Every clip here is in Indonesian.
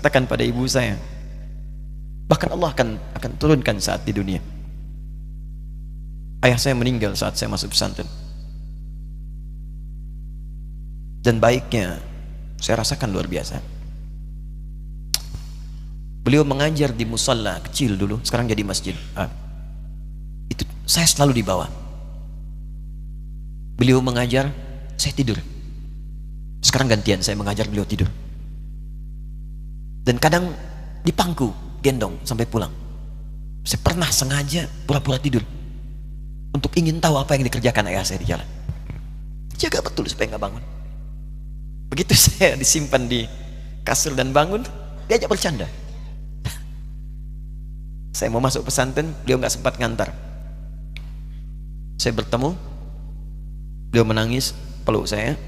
katakan pada ibu saya, bahkan Allah akan turunkan saat di dunia. Ayah saya meninggal saat saya masuk pesantren, dan baiknya saya rasakan luar biasa. Beliau mengajar di musalla kecil dulu, sekarang jadi masjid. Itu saya selalu di bawah. Beliau mengajar, saya tidur. Sekarang gantian, saya mengajar, beliau tidur. Dan kadang dipangku, gendong sampai pulang. Saya pernah sengaja pura-pura tidur untuk ingin tahu apa yang dikerjakan ayah saya di jalan. Jaga betul supaya nggak bangun. Begitu saya disimpan di kasur dan bangun, diajak bercanda. Saya mau masuk pesantren, beliau nggak sempat ngantar. Saya bertemu, beliau menangis, peluk saya,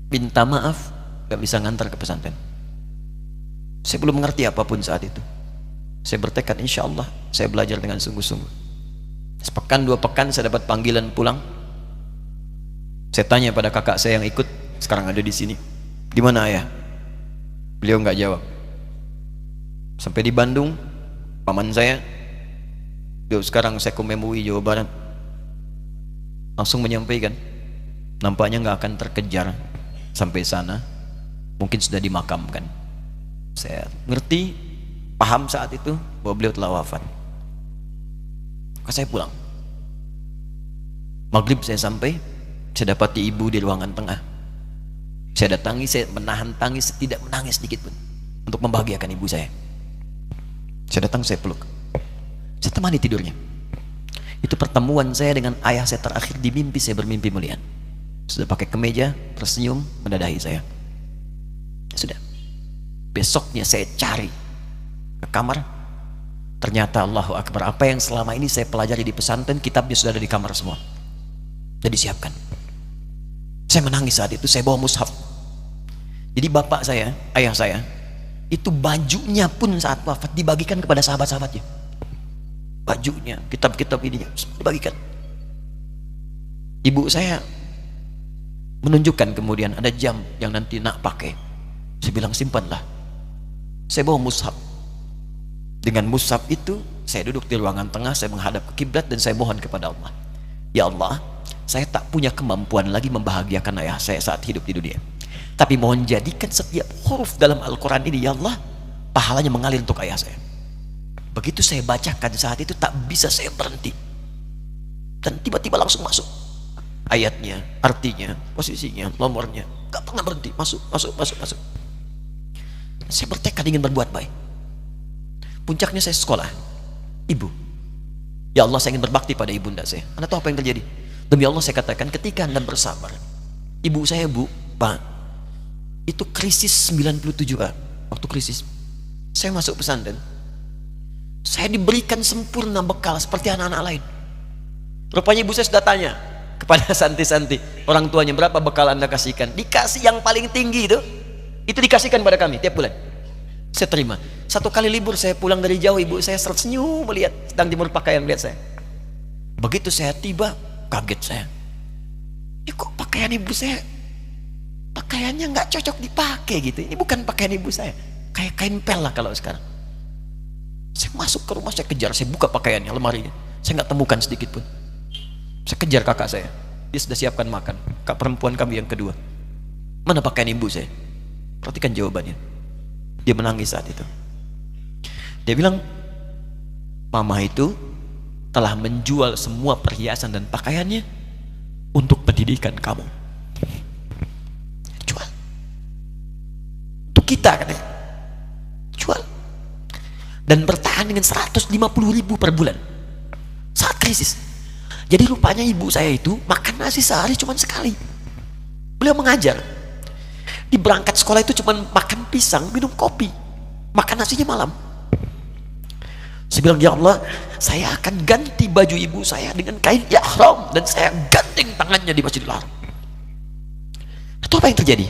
minta maaf, nggak bisa ngantar ke pesantren. Saya belum mengerti apapun saat itu. Saya bertekad, insya Allah saya belajar dengan sungguh-sungguh. Sepekan 2 pekan saya dapat panggilan pulang. Saya tanya pada kakak saya yang ikut, sekarang ada di sini, di mana ayah? Beliau nggak jawab. Sampai di Bandung, paman saya, beliau sekarang Sekom MUI Jawa Barat, langsung menyampaikan, nampaknya nggak akan terkejar sampai sana, mungkin sudah dimakamkan. Saya ngerti, paham saat itu bahwa beliau telah wafat. Maka saya pulang. Maghrib saya sampai, saya dapati ibu di ruangan tengah. Saya datangi, saya menahan tangis, tidak menangis sedikit pun untuk membahagiakan ibu saya. Saya datang, saya peluk, saya temani tidurnya. Itu pertemuan saya dengan ayah saya terakhir di mimpi. Saya bermimpi melihat sudah pakai kemeja, tersenyum, mendadahi saya. Sudah. Besoknya saya cari ke kamar, ternyata Allahu Akbar, apa yang selama ini saya pelajari di pesantren, kitabnya sudah ada di kamar semua, sudah disiapkan. Saya menangis saat itu. Saya bawa mushaf. Jadi bapak saya, ayah saya, itu bajunya pun saat wafat dibagikan kepada sahabat-sahabatnya. Bajunya, kitab-kitab ininya dibagikan. Ibu saya menunjukkan kemudian ada jam yang nanti nak pakai. Saya bilang, simpanlah. Saya bawa mushaf. Dengan mushaf itu saya duduk di ruangan tengah, saya menghadap ke kiblat dan saya mohon kepada Allah, ya Allah, saya tak punya kemampuan lagi membahagiakan ayah saya saat hidup di dunia, tapi mohon jadikan setiap huruf dalam Al-Quran ini, ya Allah, pahalanya mengalir untuk ayah saya. Begitu saya bacakan saat itu, tak bisa saya berhenti, dan tiba-tiba langsung masuk ayatnya, artinya, posisinya, nomornya, gak pernah berhenti, masuk. Saya bertekad ingin berbuat baik. Puncaknya saya sekolah, ibu, ya Allah, saya ingin berbakti pada ibunda saya. Anda tahu apa yang terjadi? Demi Allah saya katakan, ketika Anda bersabar, ibu saya, bu, pak, itu krisis 97 Pak. Waktu krisis saya masuk pesantren, saya diberikan sempurna bekal seperti anak-anak lain. Rupanya ibu saya sudah tanya kepada santi-santi, orang tuanya, berapa bekal Anda kasihkan? Dikasih yang paling tinggi itu dikasihkan pada kami tiap bulan. Saya terima. Satu kali libur saya pulang dari jauh, ibu saya tersenyum melihat sedang jemur pakaian melihat saya. Begitu saya tiba, kaget saya. Ya kok pakaian ibu saya, pakaiannya nggak cocok dipakai gitu. Ini bukan pakaian ibu saya, kayak kain pel lah kalau sekarang. Saya masuk ke rumah, saya kejar, saya buka pakaiannya, lemarinya, saya nggak temukan sedikit pun. Saya kejar kakak saya, dia sudah siapkan makan. Kak perempuan kami yang kedua, mana pakaian ibu saya? Perhatikan jawabannya. Dia menangis saat itu. Dia bilang, mama itu telah menjual semua perhiasan dan pakaiannya untuk pendidikan kamu. Jual. Untuk kita, katanya. Jual. Dan bertahan dengan 150.000 per bulan saat krisis. Jadi rupanya ibu saya itu makan nasi sehari cuma sekali. Beliau mengajar. Di berangkat sekolah itu cuma makan pisang, minum kopi, makan nasinya malam. Saya bilang, ya Allah, saya akan ganti baju ibu saya dengan kain ihram dan saya gandeng tangannya di Masjidil Haram. Itu apa yang terjadi?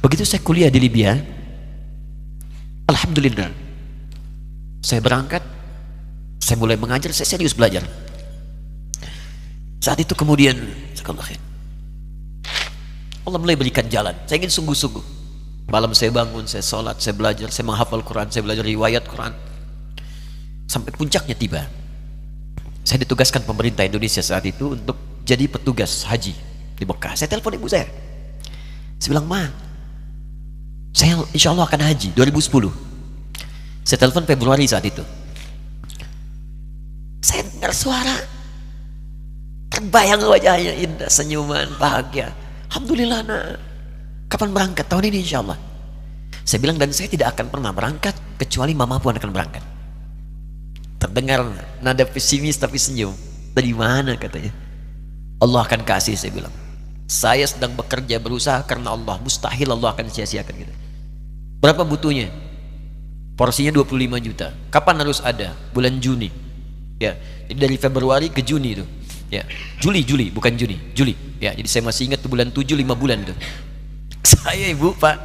Begitu saya kuliah di Libya, alhamdulillah, saya berangkat, saya mulai mengajar, saya serius belajar. Saat itu kemudian Allah mulai berikan jalan. Saya ingin sungguh-sungguh. Malam saya bangun, saya sholat, saya belajar, saya menghafal Quran, saya belajar riwayat Quran. Sampai puncaknya tiba. Saya ditugaskan pemerintah Indonesia saat itu untuk jadi petugas haji di Mekah. Saya telepon ibu saya. Saya bilang, Ma, saya insya Allah akan haji 2010. Saya telepon Februari saat itu. Saya dengar suara, terbayang wajahnya indah, senyuman, bahagia. Alhamdulillah, nak. Kapan berangkat? Tahun ini insya Allah. Saya bilang, dan saya tidak akan pernah berangkat kecuali mama pun akan berangkat. Terdengar nada pesimis tapi senyum. Dari mana katanya? Allah akan kasih, saya bilang. Saya sedang bekerja berusaha karena Allah. Mustahil Allah akan sia-siakan gitu. Berapa butuhnya? Porsinya 25 juta. Kapan harus ada? Bulan Juni. Ya, jadi dari Februari ke Juni itu. Ya, Juli bukan Juni, Juli. Ya, jadi saya masih ingat tuh bulan 7 5 bulan itu. Saya ibu, Pak,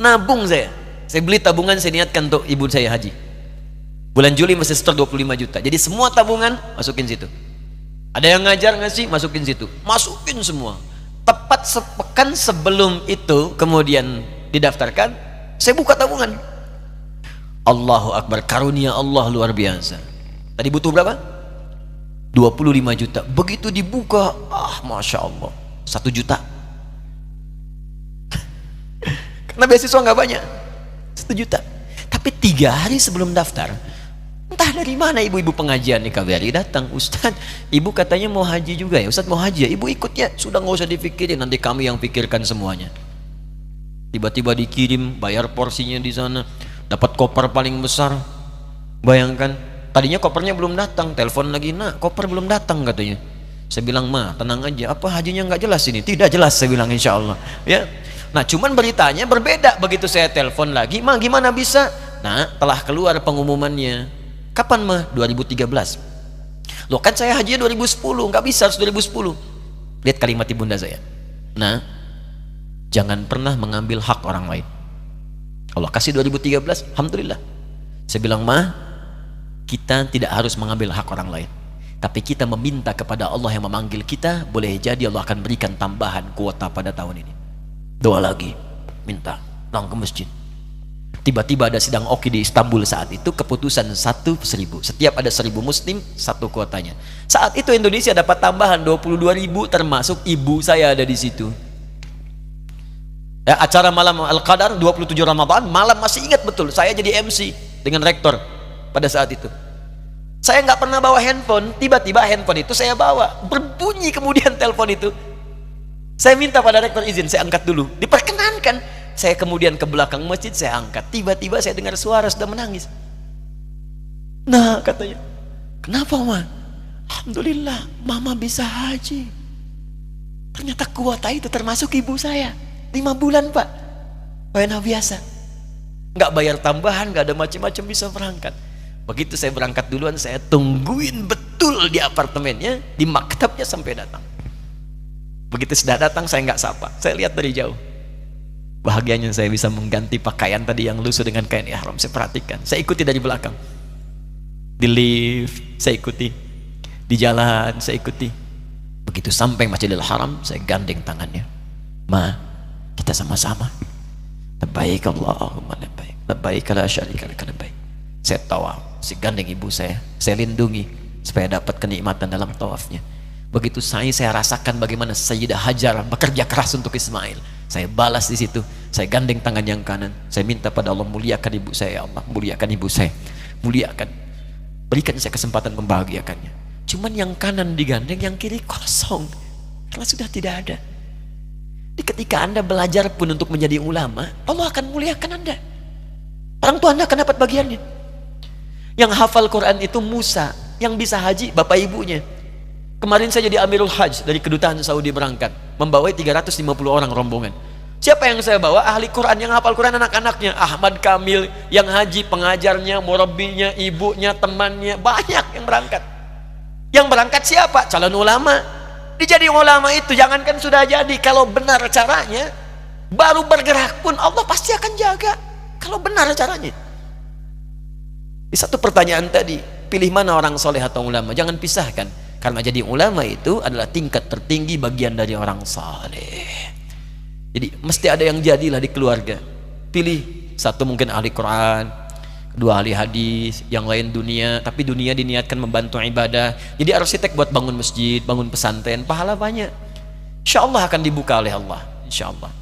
nabung saya. Saya beli tabungan, saya niatkan untuk ibu saya haji. Bulan Juli masih setor 25 juta. Jadi semua tabungan masukin situ. Ada yang ngajar ngasih, masukin situ. Masukin semua. Tepat sepekan sebelum itu kemudian didaftarkan, saya buka tabungan. Allahu Akbar, karunia Allah luar biasa. Tadi butuh berapa? 25 juta. Begitu dibuka, Masya Allah, 1 juta. Karena beasiswa nggak banyak, 1 juta. Tapi 3 hari sebelum daftar, entah dari mana ibu-ibu pengajian nih KBRI datang, Ustadz, ibu katanya mau haji juga ya, Ustadz mau haji ya, ibu ikut ya. Sudah nggak usah dipikirin, nanti kami yang pikirkan semuanya. Tiba-tiba dikirim, bayar porsinya di sana, dapat koper paling besar. Bayangkan, tadinya kopernya belum datang, telepon lagi, nak koper belum datang katanya. Saya bilang, Ma, tenang aja, apa hajinya nggak jelas ini? Tidak jelas, saya bilang, insya Allah ya. Nah, cuman beritanya berbeda. Begitu saya telepon lagi, Ma, gimana bisa? Nah, telah keluar pengumumannya. Kapan, Ma? 2013. Loh, kan saya hajinya 2010, nggak bisa, harus 2010. Lihat kalimat ibunda saya. Nah, jangan pernah mengambil hak orang lain. Allah kasih 2013, alhamdulillah. Saya bilang, Ma, kita tidak harus mengambil hak orang lain, tapi kita meminta kepada Allah yang memanggil kita. Boleh jadi Allah akan berikan tambahan kuota pada tahun ini. Doa lagi, minta, pulang ke masjid. Tiba-tiba ada sidang oki di Istanbul saat itu, keputusan 1.000. Setiap ada 1.000 muslim, 1 kuotanya. Saat itu Indonesia dapat tambahan 22.000, termasuk ibu saya ada di situ. Ya, acara malam Al-Qadar 27 Ramadan, malam masih ingat betul, saya jadi MC dengan rektor pada saat itu. Saya nggak pernah bawa handphone, tiba-tiba handphone itu saya bawa, berbunyi kemudian telepon itu. Saya minta pada rektor izin, saya angkat dulu, diperkenankan. Saya kemudian ke belakang masjid, saya angkat. Tiba-tiba saya dengar suara sudah menangis. Nah, katanya, kenapa, Ma? Alhamdulillah, Mama bisa haji. Ternyata kuota itu termasuk ibu saya. 5 bulan, Pak. Enak biasa. Nggak bayar tambahan, nggak ada macam-macam, bisa berangkat. Begitu saya berangkat duluan, saya tungguin betul di apartemennya, di maktabnya sampai datang. Begitu sudah datang, saya nggak sapa, saya lihat dari jauh. Bahagianya saya bisa mengganti pakaian tadi yang lusuh dengan kain ihram. Saya perhatikan, saya ikuti dari belakang. Di lift, saya ikuti. Di jalan, saya ikuti. Begitu sampai Masjidil Haram, saya gandeng tangannya. Ma, kita sama-sama. Labbaik Allahumma labbaik. Labbaik la syarika lak labbaik. Saya tawaf, saya gandeng ibu saya lindungi supaya dapat kenikmatan dalam tawafnya. Begitu saya rasakan bagaimana Sayyidah Hajar bekerja keras untuk Ismail. Saya balas di situ, saya gandeng tangan yang kanan. Saya minta pada Allah, muliakan ibu saya, ya Allah, muliakan ibu saya, muliakan, berikan saya kesempatan membahagiakannya. Cuman yang kanan digandeng, yang kiri kosong, karena sudah tidak ada. Jadi ketika Anda belajar pun untuk menjadi ulama, Allah akan muliakan Anda. Orang tua Anda akan dapat bagiannya. Yang hafal Quran itu Musa, yang bisa haji bapak ibunya. Kemarin saya jadi Amirul Hajj dari kedutaan Saudi berangkat, membawai 350 orang rombongan. Siapa yang saya bawa? Ahli Quran, yang hafal Quran anak-anaknya. Ahmad Kamil, yang haji, pengajarnya, murabbinya, ibunya, temannya, banyak yang berangkat. Yang berangkat siapa? Calon ulama. Dijadi ulama itu, jangankan sudah jadi, kalau benar caranya, baru bergerak pun Allah pasti akan jaga. Kalau benar caranya. Di satu pertanyaan tadi, pilih mana orang soleh atau ulama? Jangan pisahkan. Karena jadi ulama itu adalah tingkat tertinggi bagian dari orang saleh. Jadi mesti ada yang jadilah di keluarga. Pilih satu mungkin ahli Quran, kedua ahli hadis, yang lain dunia, tapi dunia diniatkan membantu ibadah. Jadi arsitek buat bangun masjid, bangun pesantren, pahala banyak. Insya Allah akan dibuka oleh Allah, insya Allah.